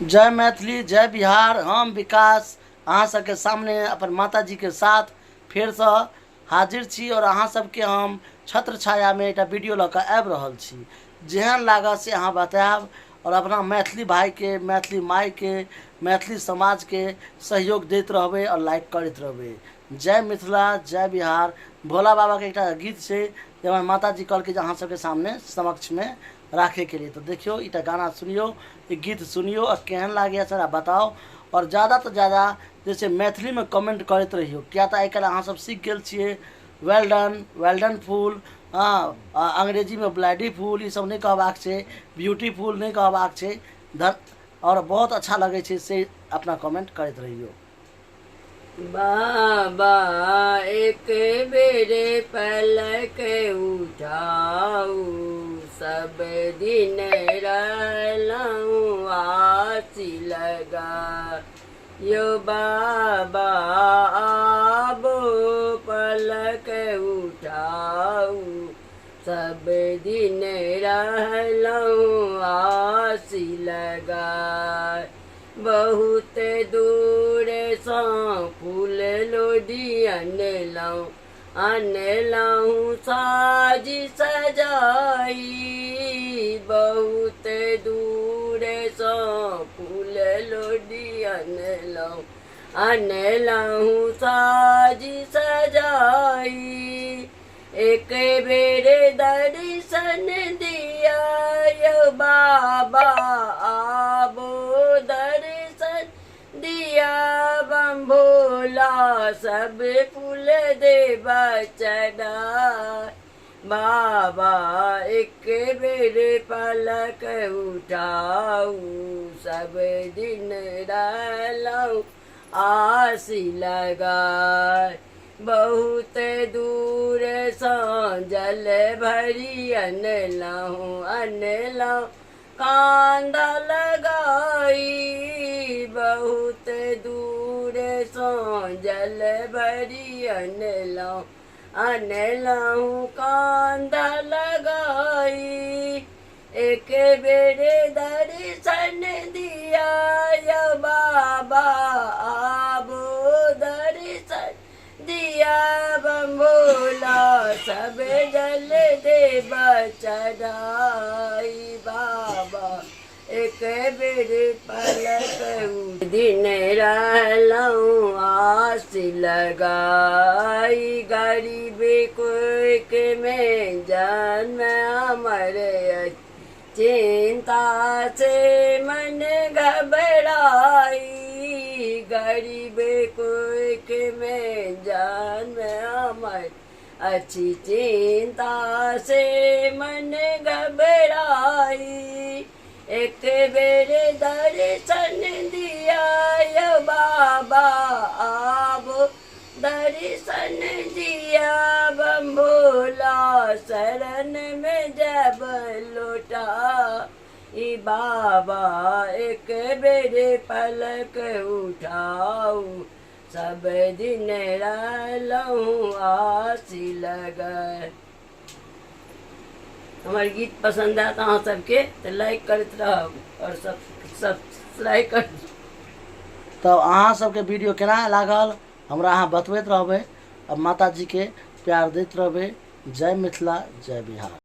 जय मैथिली जय बिहार। हम विकास अहाँ सबके सामने अपन माता जी के साथ फिर से हाजिर छी और अहाँ सबके हम छत्र छाया में एक वीडियो लऽ आबि रहल छी। जेहन लागत से अहाँ बतायब और अपना मैथिली भाई के, मैथिली माई के, मैथिली समाज के सहयोग दैत रहबै और लाइक करैत रहबै। जय मिथिला जय बिहार। भोला बाबा के एक गीत छै जे हमर माता जी कहलकै जे अहाँ सबके सामने समक्ष में राखे के लिए। तो देखियो इटा गाना सुनियो, ये गीत सुनियो और केहन लागे सर बताओ। और ज़्यादा तो ज़्यादा जैसे मैथिली में कमेंट करते रहियो, क्या तो आई अहाँ सब सीख गए छे वेल डन फुल। हाँ, अंग्रेजी में ब्लैडी फुल ये सब नहीं कहबाक छै, ब्यूटीफुल नहीं कहबाक छै। और बहुत अच्छा लगे छे से अपना कमेंट करते रहियो। बाबा एक बेरे पलक उठाऊ, सब दिन रहलऊँ आसी लगा। यो बाबा आबो पलक उठाऊ, सब दिन रहलऊँ आसी लगा। बहुत दूर से फूल लोढ़ी अनलऊँ साजी सजाई। बहुत दूर से फूल लोढ़ी अनलऊँ साजी सजाई। एक बेर दर्शन दिया यो बाबा आबो दर्शन दिया। बम भोला सब फूल देवा चढ़ा। बाबा एक बेर पलक उठाऊ, सब दिन रहलऊँ आसी लगा। बहुत दूर से जल भरी अनलऊँ कांदा लगाई। बहुत दूर से जल भरी अनलऊँ कांदा लगाई। एक बेर दर्शन दिया यो बाबा आबो दर्शन दिया। बम भोला सब जल देवा चढ़ाई। बाबा एक बेर पलक दिन रहलऊँ आसी लगाई। गरीब कोइक में जन्म अमर चिंता से मन घबराई। गरीब कोइक में जन्म अमर अच्छी चिंता से मन घबराई। एक बेर दर्शन दिया यो बाबा आबो दर्शन दिया। बम भोला शरण में जब लौटा। ई बाबा एक बेर पलक उठाऊ, सब दिन रहलऊँ आसी लगा। हमारे गीत पसंद है तो अहाँ सबके तो लाइक करते रहब और सब्सक्राइब कर। तो अहाँ सबके वीडियो केना लागल हमरा अहाँ बतबैत रहबै और माता जी के प्यार दैत रहबै। जय मिथिला जय बिहार।